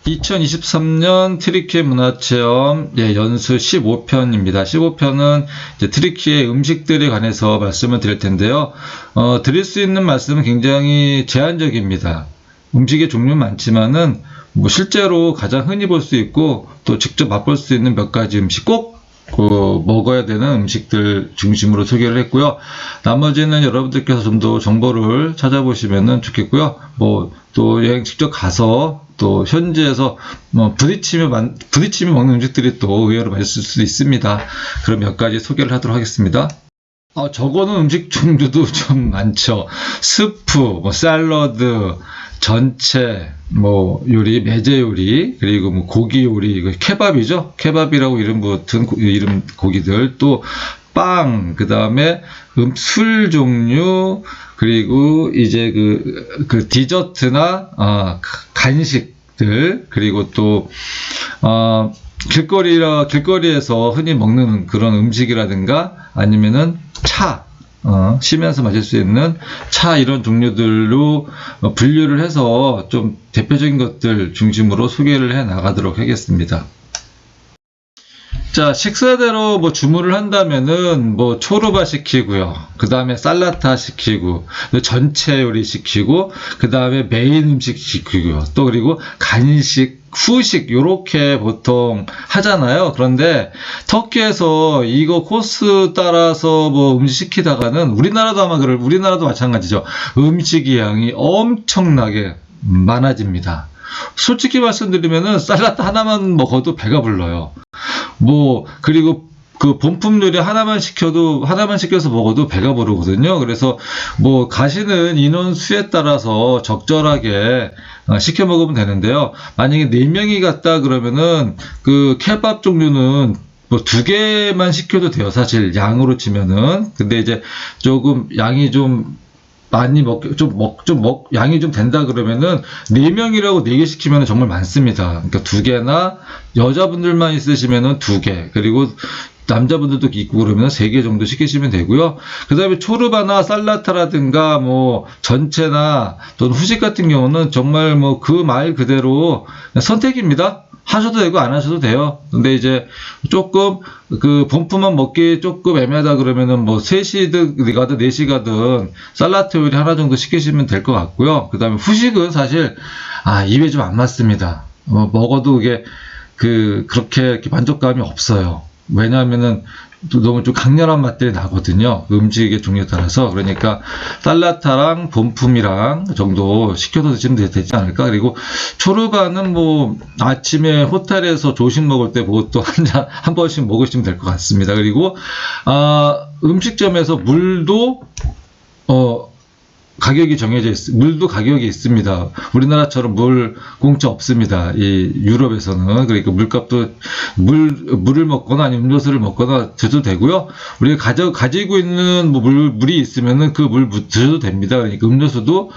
2023년 트리키의 문화체험 연수 15편입니다. 15편은 트리키의 음식들에 관해서 말씀을 드릴 텐데요. 드릴 수 있는 말씀은 굉장히 제한적입니다. 음식의 종류는 많지만은 실제로 가장 흔히 볼 수 있고 또 직접 맛볼 수 있는 몇 가지 음식 꼭 먹어야 되는 음식들 중심으로 소개를 했고요. 나머지는 여러분들께서 좀 더 정보를 찾아보시면 좋겠고요. 또 여행 직접 가서 또 현지에서 부딪히며 먹는 음식들이 또 의외로 맛있을 수도 있습니다. 그럼 몇 가지 소개를 하도록 하겠습니다. 적어놓은 음식 종류도 좀 많죠. 스프, 샐러드, 전체, 요리, 매제 요리, 그리고 고기 요리, 케밥이죠. 케밥이라고 이름 붙은 이름 고기들, 또 빵, 그 다음에 술 종류, 그리고 이제 그 디저트나, 간식들, 그리고 또, 길거리에서 흔히 먹는 그런 음식이라든가 아니면은 차, 쉬면서 마실 수 있는 차 이런 종류들로 분류를 해서 좀 대표적인 것들 중심으로 소개를 해 나가도록 하겠습니다. 자, 식사대로 주문을 한다면은 초르바 시키고요. 그 다음에 살라타 시키고, 전체 요리 시키고, 그 다음에 메인 음식 시키고요. 또 그리고 간식, 후식 요렇게 보통 하잖아요. 그런데 터키에서 이거 코스 따라서 음식 시키다가는 우리나라도 마찬가지죠. 음식의 양이 엄청나게 많아집니다. 솔직히 말씀드리면은 샐러드 하나만 먹어도 배가 불러요. 그리고 그 본품 요리 하나만 시켜서 먹어도 배가 부르거든요. 그래서 가시는 인원 수에 따라서 적절하게 시켜 먹으면 되는데요. 만약에 4명이 갔다 그러면은 그 케밥 종류는 2개만 시켜도 돼요. 사실 양으로 치면은. 근데 이제 조금 양이 좀 많이 양이 좀 된다 그러면은 4명이라고 4개 시키면 정말 많습니다. 그러니까 2개나 여자분들만 있으시면은 2개, 그리고 남자분들도 있고 그러면 3개 정도 시키시면 되고요. 그 다음에 초르바나 살라타라든가 전체나 또는 후식 같은 경우는 정말 그 말 그대로 선택입니다. 하셔도 되고 안 하셔도 돼요. 근데 이제 조금 그 본품만 먹기 조금 애매하다 그러면은 3시든 가든 4시 가든 샐러드 요리 하나 정도 시키시면 될 것 같고요. 그 다음에 후식은 사실 입에 좀 안 맞습니다. 먹어도 이게 그렇게 만족감이 없어요. 왜냐하면은 너무 좀 강렬한 맛들이 나거든요. 음식의 종류에 따라서. 그러니까 쌀라타랑 본품이랑 정도 시켜서 드시면 되지 않을까. 그리고 초르바는 아침에 호텔에서 조식 먹을 때 또 한 번씩 먹으시면 될 것 같습니다. 그리고 음식점에서 물도 가격이 정해져 물도 가격이 있습니다. 우리나라처럼 물 공짜 없습니다. 이 유럽에서는. 그러니까 물을 먹거나 아니면 음료수를 먹거나 드셔도 되고요. 우리가 가지고 있는 물이 있으면은 그 물 드셔도 됩니다. 그러니까 음료수도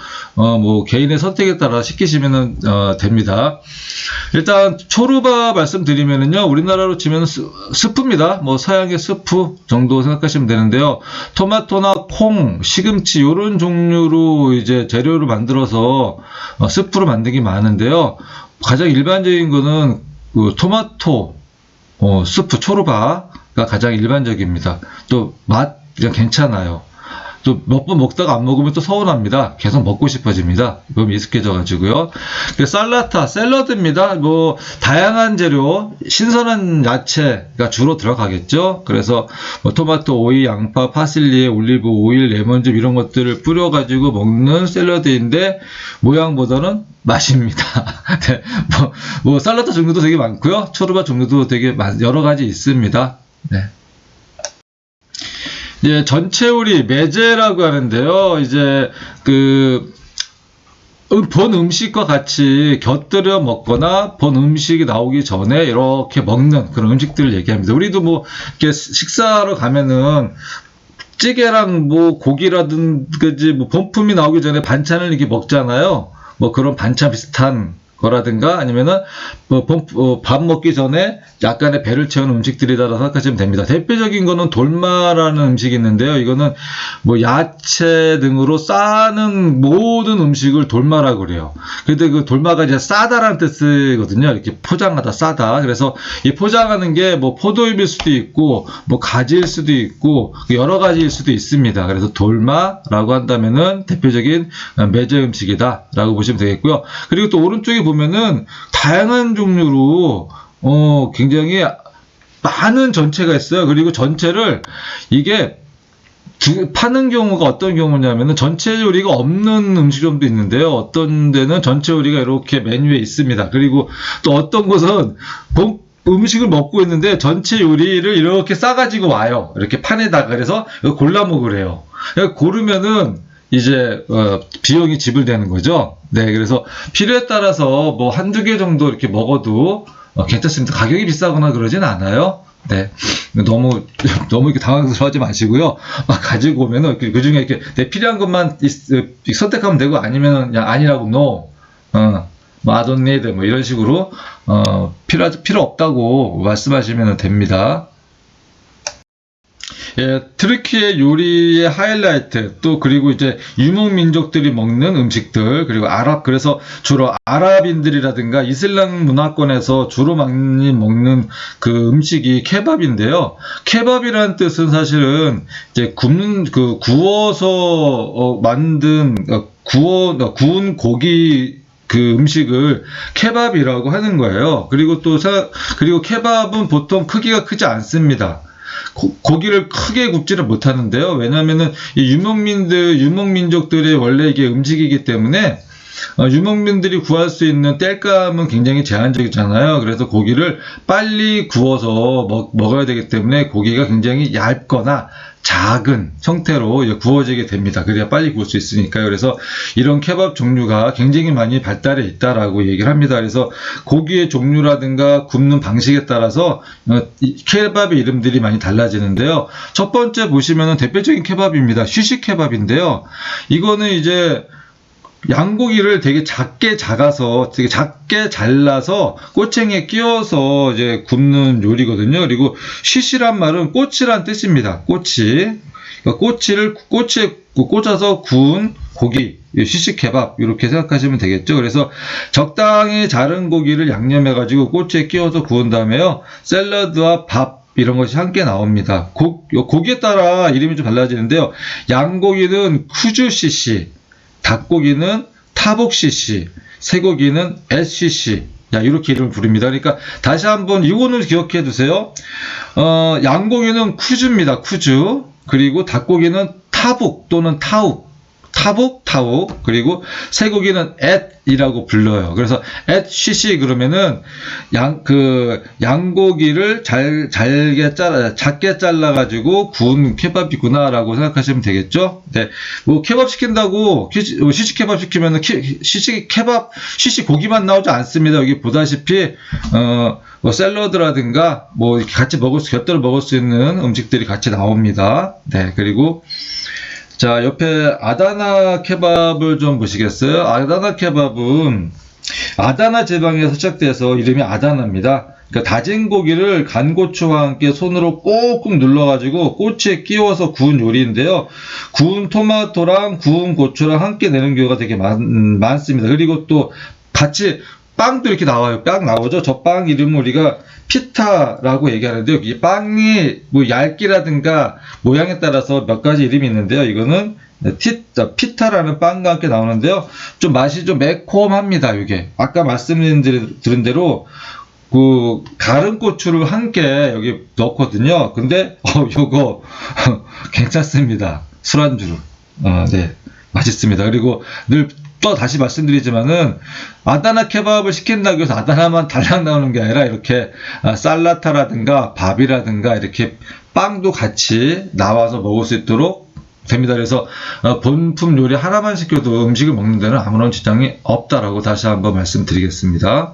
개인의 선택에 따라 시키시면 됩니다. 일단 초르바 말씀드리면은요, 우리나라로 치면 스프입니다. 서양의 스프 정도 생각하시면 되는데요. 토마토나 콩, 시금치 이런 종류로 이제 재료를 만들어서 스프로 만든 게 많은데요. 가장 일반적인 거는 토마토 스프 초르바가 가장 일반적입니다. 또 맛 그냥 괜찮아요. 또 몇 번 먹다가 안 먹으면 또 서운합니다. 계속 먹고 싶어집니다. 너무 익숙해져 가지고요. 살라타, 샐러드입니다. 다양한 재료, 신선한 야채가 주로 들어가겠죠. 그래서 토마토, 오이, 양파, 파슬리, 올리브 오일, 레몬즙 이런 것들을 뿌려 가지고 먹는 샐러드인데 모양보다는 맛입니다. 네, 샐러드 종류도 되게 많고요. 초르바 종류도 되게 여러 가지 있습니다. 네. 전체 요리 메제라고 하는데요. 이제 본 음식과 같이 곁들여 먹거나 본 음식이 나오기 전에 이렇게 먹는 그런 음식들을 얘기합니다. 우리도 이렇게 식사하러 가면은 찌개랑 고기라든지 본품이 나오기 전에 반찬을 이렇게 먹잖아요. 그런 반찬 비슷한 거라든가 아니면은 밥 먹기 전에 약간의 배를 채우는 음식들이다라고 생각하시면 됩니다. 대표적인 거는 돌마라는 음식이 있는데요. 이거는 뭐 야채 등으로 싸는 모든 음식을 돌마라고 그래요. 근데 그 돌마가 이제 싸다라는 뜻이거든요. 이렇게 포장하다, 싸다. 그래서 이 포장하는 게 뭐 포도잎일 수도 있고 뭐 가지일 수도 있고 여러 가지일 수도 있습니다. 그래서 돌마라고 한다면은 대표적인 매제 음식이다라고 보시면 되겠고요. 그리고 또 오른쪽에 보면은 다양한 종류로 굉장히 많은 전체가 있어요. 그리고 전체를 이게 파는 경우가 어떤 경우냐면은 전체 요리가 없는 음식점도 있는데요. 어떤 데는 전체 요리가 이렇게 메뉴에 있습니다. 그리고 또 어떤 곳은 음식을 먹고 있는데 전체 요리를 이렇게 싸가지고 와요. 이렇게 판에다가. 그래서 골라 먹으래요. 고르면은 이제 비용이 지불되는 거죠. 네, 그래서 필요에 따라서 뭐 한두 개 정도 이렇게 먹어도 괜찮습니다. 가격이 비싸거나 그러진 않아요. 네, 너무 이렇게 당황스러워하지 마시고요. 막 가지고 오면은 그 중에 이렇게 내 필요한 것만 선택하면 되고 아니면은 그냥 아니라고 no, 뭐 I don't need 뭐 이런 식으로 필요 없다고 말씀하시면 됩니다. 예, 트르키의 요리의 하이라이트, 또 그리고 이제 유목민족들이 먹는 음식들, 그리고 그래서 주로 아랍인들이라든가 이슬람 문화권에서 주로 많이 먹는 그 음식이 케밥인데요. 케밥이라는 뜻은 사실은 이제 구워서 만든, 구운 고기 그 음식을 케밥이라고 하는 거예요. 그리고 케밥은 보통 크기가 크지 않습니다. 고기를 크게 굽지를 못하는데요. 왜냐면은 이 유목민족들의 원래 이게 음식이기 때문에 유목민들이 구할 수 있는 땔감은 굉장히 제한적이잖아요. 그래서 고기를 빨리 구워서 먹어야 되기 때문에 고기가 굉장히 얇거나 작은 형태로 구워지게 됩니다. 그래야 빨리 구울 수 있으니까요. 그래서 이런 케밥 종류가 굉장히 많이 발달해 있다라고 얘기를 합니다. 그래서 고기의 종류라든가 굽는 방식에 따라서 이 케밥의 이름들이 많이 달라지는데요. 첫 번째 보시면은 대표적인 케밥입니다. 쉬시 케밥인데요. 이거는 이제 양고기를 되게 작게 잘라서 꼬챙이에 끼워서 이제 굽는 요리거든요. 그리고 쉬시란 말은 꼬치란 뜻입니다. 꼬치에 꽂아서 구운 고기, 쉬시 케밥 이렇게 생각하시면 되겠죠. 그래서 적당히 자른 고기를 양념해가지고 꼬치에 끼워서 구운 다음에요. 샐러드와 밥 이런 것이 함께 나옵니다. 고기에 따라 이름이 좀 달라지는데요. 양고기는 쿠주 시시, 닭고기는 타복CC, 쇠고기는 SCC. 이렇게 이름을 부릅니다. 그러니까 다시 한번 이거는 기억해 두세요. 양고기는 쿠주입니다. 쿠주. 그리고 닭고기는 타복 또는 타욱. 타복, 그리고 쇠고기는 앳이라고 불러요. 그래서 앳CC 그러면은 양고기를 작게 잘라가지고 구운 케밥이구나라고 생각하시면 되겠죠. 네. 뭐 케밥 시킨다고, 시시 케밥 시키면은 시시 고기만 나오지 않습니다. 여기 보다시피, 뭐 샐러드라든가, 뭐 이렇게 같이 곁들여 먹을 수 있는 음식들이 같이 나옵니다. 네. 그리고, 자, 옆에 아다나 케밥을 좀 보시겠어요? 아다나 케밥은 아다나 지방에서 시작돼서 이름이 아다나입니다. 그러니까 다진 고기를 간 고추와 함께 손으로 꾹꾹 눌러가지고 꼬치에 끼워서 구운 요리인데요. 구운 토마토랑 구운 고추랑 함께 내는 경우가 되게 많습니다. 그리고 또 같이 빵도 이렇게 나와요. 빵 나오죠? 저 빵 이름은 우리가 피타라고 얘기하는데요. 이 빵이 뭐 얇기라든가 모양에 따라서 몇 가지 이름이 있는데요. 이거는 피타라는 빵과 함께 나오는데요. 좀 맛이 좀 매콤합니다. 이게 아까 말씀드린 대로 그 가른 고추를 함께 여기 넣거든요. 근데 요거 괜찮습니다. 술안주로. 네. 맛있습니다. 그리고 또 다시 말씀드리지만은 아다나 케밥을 시킨다고 해서 아다나만 달랑 나오는 게 아니라 이렇게 살라타라든가 밥이라든가 이렇게 빵도 같이 나와서 먹을 수 있도록 됩니다. 그래서 본품 요리 하나만 시켜도 음식을 먹는 데는 아무런 지장이 없다라고 다시 한번 말씀드리겠습니다.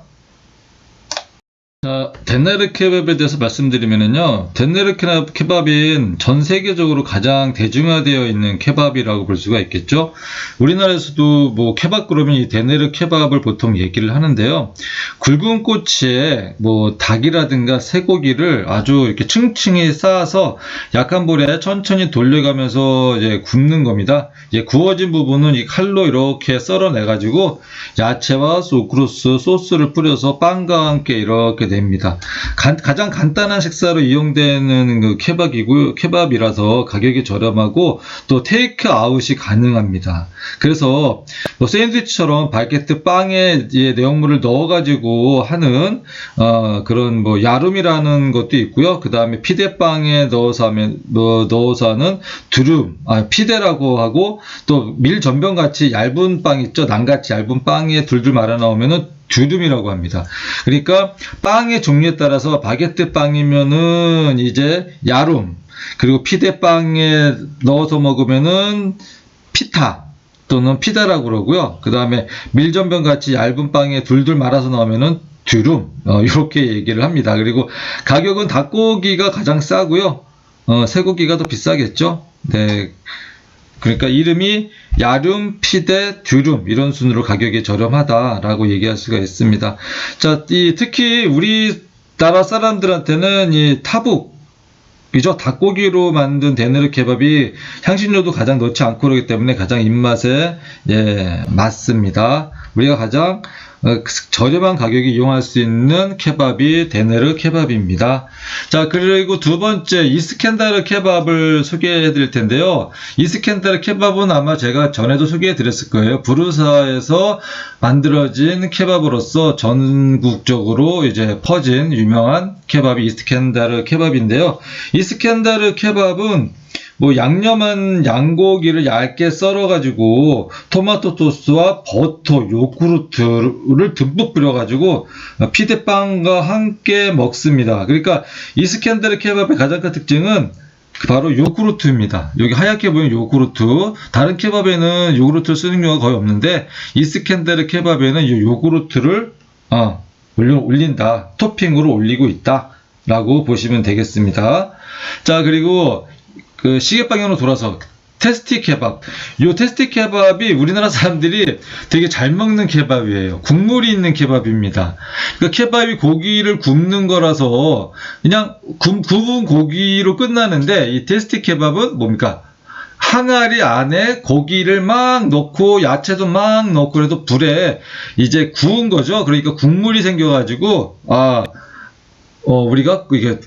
자, 덴네르 케밥에 대해서 말씀드리면요. 덴네르 케밥인 전 세계적으로 가장 대중화되어 있는 케밥이라고 볼 수가 있겠죠. 우리나라에서도 뭐 케밥 그러면 이 덴네르 케밥을 보통 얘기를 하는데요. 굵은 꼬치에 뭐 닭이라든가 쇠고기를 아주 이렇게 층층이 쌓아서 약한 불에 천천히 돌려가면서 이제 굽는 겁니다. 이제 구워진 부분은 이 칼로 이렇게 썰어내가지고 야채와 소크루스 소스를 뿌려서 빵과 함께 이렇게 됩니다. 가장 간단한 식사로 이용되는 그 케밥이라서 가격이 저렴하고 또 테이크 아웃이 가능합니다. 그래서 뭐 샌드위치처럼 바게트 빵에 내용물을 넣어가지고 하는 그런 뭐 야룸이라는 것도 있고요. 그 다음에 피대빵에 넣어서 하는 두름, 피대라고 하고 또 밀전병 같이 얇은 빵 있죠. 난같이 얇은 빵에 둘둘 말아 나오면은 두름이라고 합니다. 그러니까 빵의 종류에 따라서 바게트 빵이면은 이제 야룸, 그리고 피대빵에 넣어서 먹으면은 피타 또는 피다라고 그러고요. 그 다음에 밀전병 같이 얇은 빵에 둘둘 말아서 나오면은 두름, 이렇게 얘기를 합니다. 그리고 가격은 닭고기가 가장 싸고요. 쇠고기가 더 비싸겠죠. 네. 그러니까 이름이 야름, 피대, 듀룸 이런 순으로 가격이 저렴하다라고 얘기할 수가 있습니다. 자, 특히 우리나라 사람들한테는 이 타북이죠. 닭고기로 만든 데네르 케밥이 향신료도 가장 넣지 않고 그러기 때문에 가장 입맛에 맞습니다. 우리가 가장 저렴한 가격에 이용할 수 있는 케밥이 데네르 케밥입니다. 자, 그리고 두 번째 이스켄다르 케밥을 소개해 드릴 텐데요. 이스켄다르 케밥은 아마 제가 전에도 소개해 드렸을 거예요. 부르사에서 만들어진 케밥으로서 전국적으로 이제 퍼진 유명한 케밥이 이스켄다르 케밥인데요. 이스켄다르 케밥은 뭐 양념한 양고기를 얇게 썰어가지고 토마토 소스와 버터, 요구르트를 듬뿍 뿌려가지고 피대빵과 함께 먹습니다. 그러니까 이스켄다르 케밥의 가장 큰 특징은 바로 요구르트입니다. 여기 하얗게 보이는 요구르트. 다른 케밥에는 요구르트를 쓰는 경우가 거의 없는데 이스켄다르 케밥에는 이 요구르트를 올린다. 토핑으로 올리고 있다. 라고 보시면 되겠습니다. 자, 그리고 그 시계 방향으로 돌아서 테스티 케밥. 요 테스티 케밥이 우리나라 사람들이 되게 잘 먹는 케밥이에요. 국물이 있는 케밥입니다. 그러니까 케밥이 고기를 굽는 거라서 그냥 굽은 고기로 끝나는데 이 테스티 케밥은 뭡니까? 항아리 안에 고기를 막 넣고 야채도 막 넣고 그래도 불에 이제 구운 거죠. 그러니까 국물이 생겨가지고 우리가 이게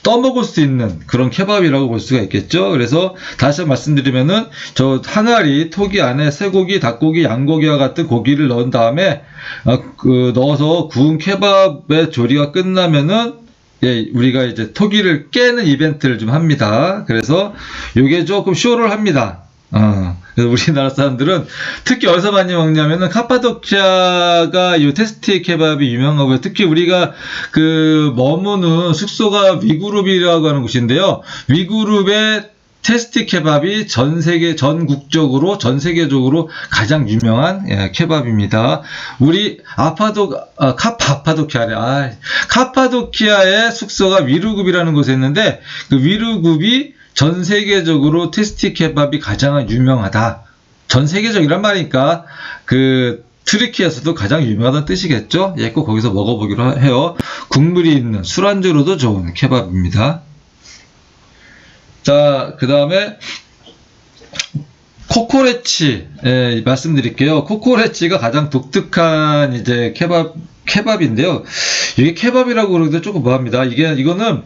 떠먹을 수 있는 그런 케밥이라고 볼 수가 있겠죠. 그래서 다시 한번 말씀드리면은 저 항아리 토기 안에 쇠고기, 닭고기, 양고기와 같은 고기를 넣은 다음에 넣어서 구운 케밥의 조리가 끝나면은 우리가 이제 토기를 깨는 이벤트를 좀 합니다. 그래서 이게 조금 쇼를 합니다. 그래서 우리나라 사람들은 특히 어디서 많이 먹냐면은 카파도키아가 이 테스티 케밥이 유명하고요. 특히 우리가 머무는 숙소가 위그룹이라고 하는 곳인데요. 위그룹의 테스티 케밥이 전국적으로, 전 세계적으로 가장 유명한 케밥입니다. 우리 카파도키아의 숙소가 위르굽이라는 곳에 있는데 그 위르굽이 전 세계적으로 테스티 케밥이 가장 유명하다. 전 세계적이란 말이니까 트르키에서도 가장 유명하다는 뜻이겠죠? 꼭 거기서 먹어보기로 해요. 국물이 있는 술안주로도 좋은 케밥입니다. 자, 그 다음에 코코레치 말씀드릴게요. 코코레치가 가장 독특한 이제 케밥인데요. 이게 케밥이라고 그러기도 조금 뭐합니다. 이거는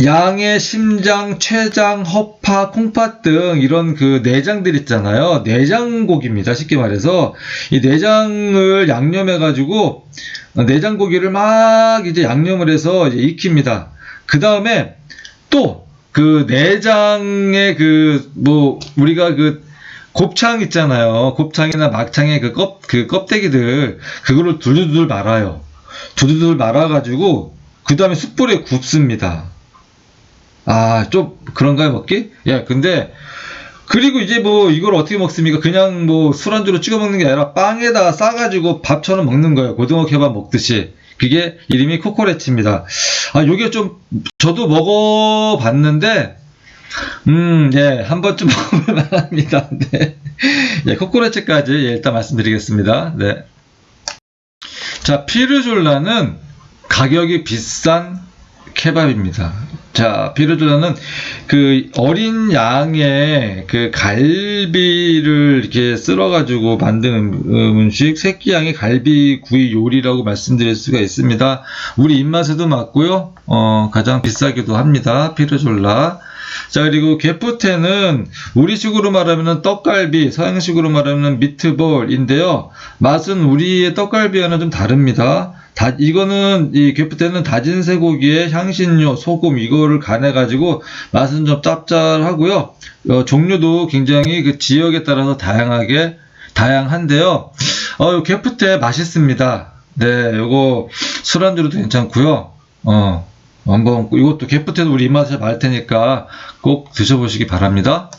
양의 심장, 췌장, 허파, 콩팥 등 이런 내장들 있잖아요. 내장고기입니다. 쉽게 말해서 이 내장을 양념해가지고 내장고기를 막 이제 양념을 해서 이제 익힙니다. 그 다음에 또 내장의 우리가 곱창 있잖아요. 곱창이나 막창의 껍데기들 그거를 두두두 말아요. 두두두 말아가지고 그 다음에 숯불에 굽습니다. 좀 그런가요, 먹기? 근데 그리고 이제 이걸 어떻게 먹습니까? 그냥 술안주로 찍어 먹는 게 아니라 빵에다가 싸가지고 밥처럼 먹는 거예요. 고등어 케밥 먹듯이. 그게 이름이 코코레치입니다. 요게 좀 저도 먹어봤는데 예, 한 번쯤 먹어볼 만합니다. 네. 예, 코코레치까지 일단 말씀드리겠습니다. 네. 자, 피르졸라는 가격이 비싼 케밥입니다. 자, 피르졸라는 그 어린 양의 그 갈비를 이렇게 쓸어가지고 만드는 음식, 새끼 양의 갈비 구이 요리라고 말씀드릴 수가 있습니다. 우리 입맛에도 맞고요. 가장 비싸기도 합니다. 피르졸라. 자, 그리고 게푸테는 우리식으로 말하면 떡갈비, 서양식으로 말하면 미트볼인데요. 맛은 우리의 떡갈비와는 좀 다릅니다. 이거는 이 게푸테는 다진 쇠고기에 향신료, 소금 이거를 간해가지고 맛은 좀 짭짤하고요. 종류도 굉장히 그 지역에 따라서 다양한데요. 게푸테 맛있습니다. 네, 요거 술안주로도 괜찮고요. 한번 이것도 게푸테도 우리 입맛에 맞을 테니까 꼭 드셔보시기 바랍니다.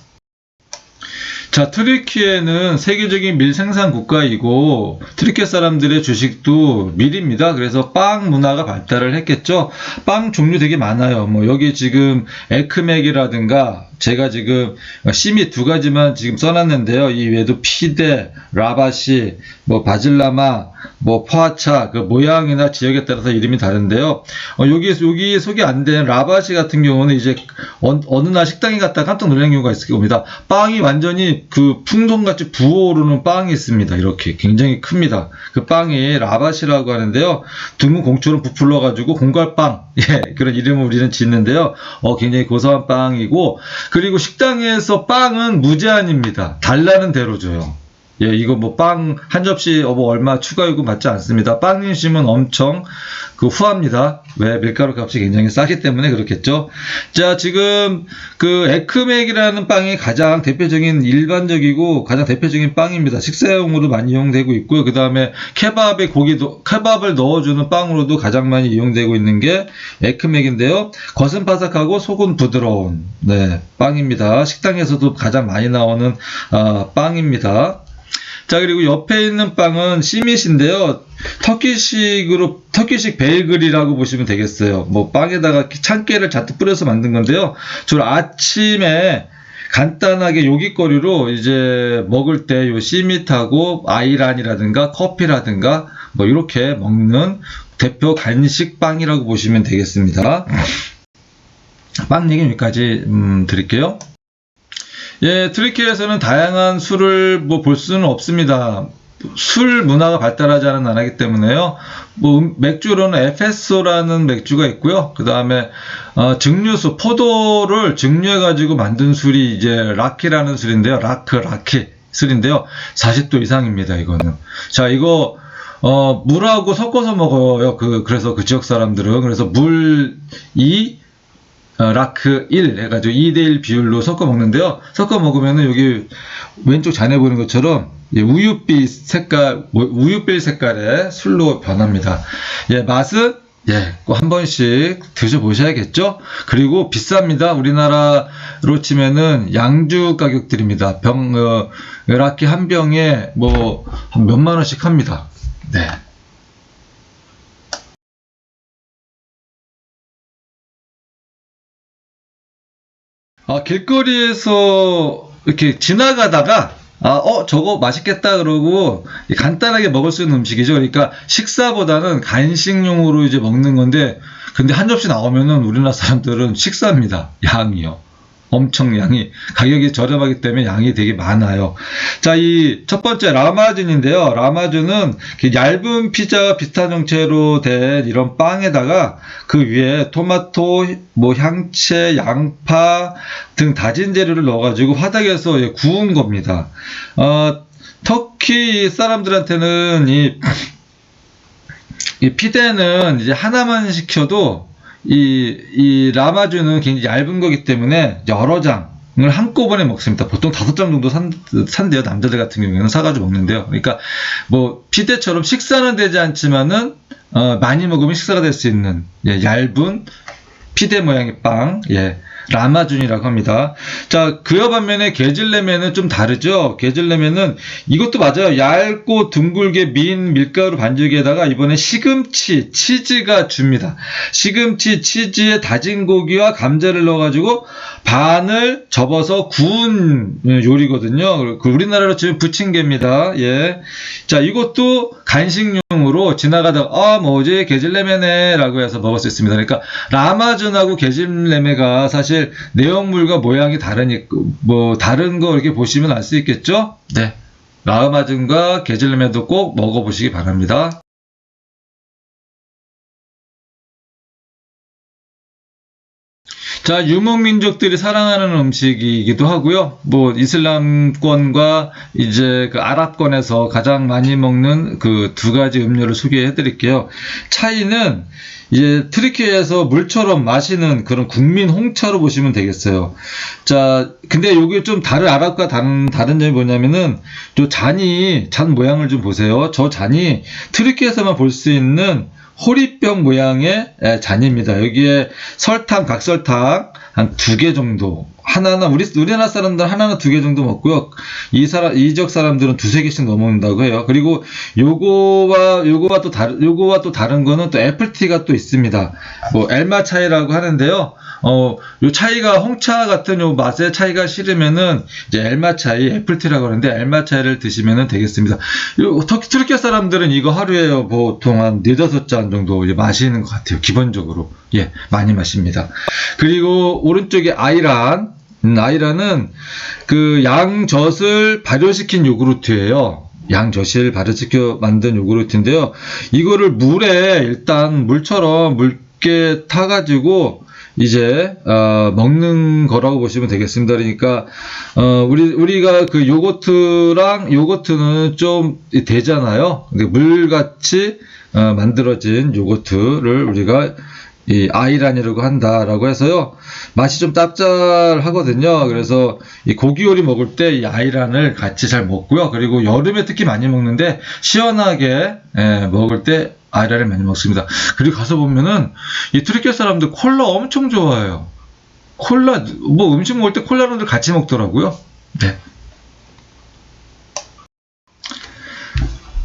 자, 트리키에는 세계적인 밀 생산 국가이고 트리키 사람들의 주식도 밀입니다. 그래서 빵 문화가 발달을 했겠죠. 빵 종류 되게 많아요. 뭐 여기 지금 에크맥이라든가 제가 지금 심이 두 가지만 지금 써놨는데요. 이 외에도 피데, 라바시, 뭐 바질라마, 뭐 포아차, 그 모양이나 지역에 따라서 이름이 다른데요. 여기 소개 안 된 라바시 같은 경우는 이제 어느 날 식당에 갔다 깜짝 놀란 경우가 있을 겁니다. 빵이 완전히 그 풍선같이 부어오르는 빵이 있습니다. 이렇게 굉장히 큽니다. 그 빵이 라바시라고 하는데요. 둥근 공처럼 부풀러가지고 공갈빵, 예, 그런 이름을 우리는 짓는데요. 굉장히 고소한 빵이고, 그리고 식당에서 빵은 무제한입니다. 달라는 대로 줘요. 예, 이거 뭐 빵 한 접시 뭐 얼마 추가 요금 받지 않습니다. 빵 인심은 엄청 후합니다. 왜? 밀가루 값이 굉장히 싸기 때문에 그렇겠죠. 자, 지금 그 에크맥이라는 빵이 가장 대표적인 일반적이고 가장 대표적인 빵입니다. 식사용으로 많이 이용되고 있고요. 그 다음에 케밥을 넣어주는 빵으로도 가장 많이 이용되고 있는 게 에크맥인데요. 겉은 바삭하고 속은 부드러운 빵입니다. 식당에서도 가장 많이 나오는 빵입니다. 자, 그리고 옆에 있는 빵은 시밋인데요. 터키식 베이글이라고 보시면 되겠어요. 뭐 빵에다가 참깨를 잔뜩 뿌려서 만든 건데요. 주로 아침에 간단하게 요깃거리로 이제 먹을 때 요 시밋하고 아이란이라든가 커피라든가 뭐 이렇게 먹는 대표 간식 빵이라고 보시면 되겠습니다. 빵 얘기는 여기까지 드릴게요. 예, 트리키에서는 다양한 술을 볼 수는 없습니다. 술 문화가 발달하지 않은 나라이기 때문에요. 맥주로는 에페소라는 맥주가 있고요. 그 다음에 증류수, 포도를 증류해가지고 만든 술이 이제 라키라는 술인데요. 라키 술인데요. 40도 이상입니다. 이거는. 자, 이거 물하고 섞어서 먹어요. 그래서 그 지역 사람들은. 그래서 물 2, 라크 1 해가지고 2대1 비율로 섞어 먹는데요. 섞어 먹으면은 여기 왼쪽 잔에 보이는 것처럼 우윳빛 색깔의 술로 변합니다. 예, 맛은 꼭 한 번씩 드셔보셔야겠죠. 그리고 비쌉니다. 우리나라로 치면은 양주 가격들입니다. 라키 한 병에 뭐 몇만 원씩 합니다. 네. 길거리에서 이렇게 지나가다가 저거 맛있겠다 그러고 간단하게 먹을 수 있는 음식이죠. 그러니까 식사보다는 간식용으로 이제 먹는 건데, 근데 한 접시 나오면은 우리나라 사람들은 식사입니다. 양이요. 엄청 양이, 가격이 저렴하기 때문에 양이 되게 많아요. 자, 이 첫 번째 라마준인데요. 라마준은 얇은 피자와 비슷한 형체로 된 이런 빵에다가 그 위에 토마토, 뭐 향채, 양파 등 다진 재료를 넣어가지고 화덕에서 구운 겁니다. 터키 사람들한테는 이 피데는 이제 하나만 시켜도 이 라마주는 굉장히 얇은 거기 때문에 여러 장을 한꺼번에 먹습니다. 보통 5장 정도 산대요. 남자들 같은 경우에는 사가지고 먹는데요. 그러니까 뭐 피데처럼 식사는 되지 않지만은 많이 먹으면 식사가 될 수 있는 얇은 피데 모양의 빵. 라마준이라고 합니다. 자, 그와 반면에 게질레메는 좀 다르죠. 게질레메는 이것도 맞아요. 얇고 둥글게 민 밀가루 반죽에다가 이번에 시금치, 치즈가 줍니다. 시금치, 치즈에 다진 고기와 감자를 넣어가지고 반을 접어서 구운 요리거든요. 우리나라로 치면 부침개입니다. 예. 자, 이것도 간식용으로 지나가다가 뭐지 게질레메네 라고 해서 먹을 수 있습니다. 그러니까 라마준하고 게질레메가 사실 내용물과 모양이 다르니까 뭐 다른 거 이렇게 보시면 알 수 있겠죠? 네. 라마준과 게질레메도 꼭 먹어보시기 바랍니다. 자, 유목민족들이 사랑하는 음식이기도 하고요. 뭐 이슬람권과 이제 그 아랍권에서 가장 많이 먹는 그 두 가지 음료를 소개해 드릴게요. 차이는 이제 트리키에서 물처럼 마시는 그런 국민 홍차로 보시면 되겠어요. 자, 근데 여기 좀 아랍과 다른 점이 뭐냐면은 잔 모양을 좀 보세요. 저 잔이 트리키에서만 볼 수 있는 호리병 모양의 잔입니다. 여기에 각설탕 한 2개 정도. 하나나, 우리나라 사람들은 하나나 2개 정도 먹고요. 이 지역 사람들은 2-3개씩 넘어온다고 해요. 그리고 요거와 또 다른 거는 또 애플티가 또 있습니다. 뭐, 엘마 차이라고 하는데요. 요 차이가 홍차 같은 요 맛의 차이가 싫으면은 이제 엘마 차이, 애플티라고 하는데 엘마 차이를 드시면 되겠습니다. 터키 사람들은 이거 하루에 보통 한 4-5잔 정도 마시는 것 같아요. 기본적으로. 예, 많이 마십니다. 그리고 오른쪽에 아이란은 그 양젖을 발효시킨 요구르트예요. 양젖을 발효시켜 만든 요구르트인데요. 이거를 일단 물처럼 묽게 타가지고 이제 먹는 거라고 보시면 되겠습니다. 그러니까 우리가 그 요거트는 좀 되잖아요. 물같이 만들어진 요거트를 우리가 이 아이란이라고 한다라고 해서요. 맛이 좀 짭짤하거든요. 그래서 이 고기 요리 먹을 때 이 아이란을 같이 잘 먹고요. 그리고 여름에 특히 많이 먹는데 시원하게 먹을 때 아이란을 많이 먹습니다. 그리고 가서 보면은 이 트리키 사람들 콜라 엄청 좋아해요. 콜라 뭐 음식 먹을 때 콜라를 같이 먹더라고요. 네.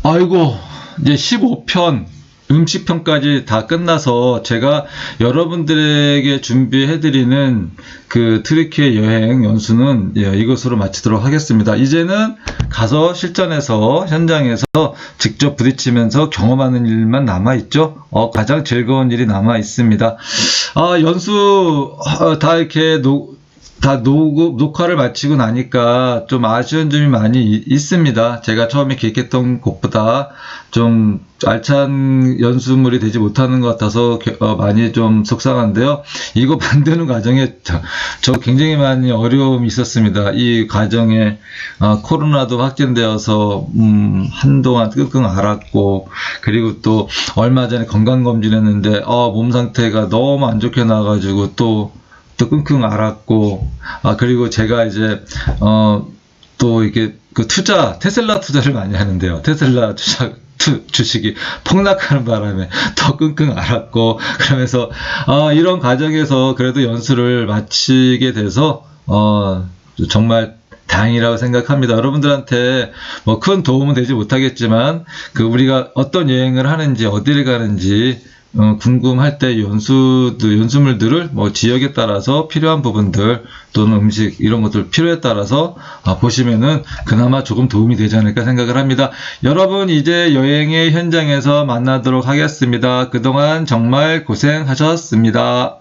아이고, 이제 15편 음식편까지 다 끝나서 제가 여러분들에게 준비해드리는 그 트리키의 여행 연수는 이것으로 마치도록 하겠습니다. 이제는 가서 실전에서 현장에서 직접 부딪히면서 경험하는 일만 남아있죠. 가장 즐거운 일이 남아있습니다. 연수 다 이렇게 녹화를 마치고 나니까 좀 아쉬운 점이 많이 있습니다. 제가 처음에 기획했던 것보다 좀 알찬 연수물이 되지 못하는 것 같아서 많이 좀 속상한데요. 이거 만드는 과정에 저 굉장히 많이 어려움이 있었습니다. 이 과정에 코로나도 확진되어서 한동안 끙끙 앓았고, 그리고 또 얼마 전에 건강검진했는데 몸 상태가 너무 안 좋게 나가지고 또 끙끙 앓았고, 그리고 제가 이제 또 이게 그 테슬라 투자를 많이 하는데요. 테슬라 주식이 폭락하는 바람에 더 끙끙 앓았고, 그러면서 이런 과정에서 그래도 연수를 마치게 돼서 정말 다행이라고 생각합니다. 여러분들한테 뭐 큰 도움은 되지 못하겠지만 우리가 어떤 여행을 하는지 어디를 가는지 궁금할 때 연수물들을 뭐 지역에 따라서 필요한 부분들 또는 음식 이런 것들 필요에 따라서 보시면은 그나마 조금 도움이 되지 않을까 생각을 합니다. 여러분, 이제 여행의 현장에서 만나도록 하겠습니다. 그동안 정말 고생하셨습니다.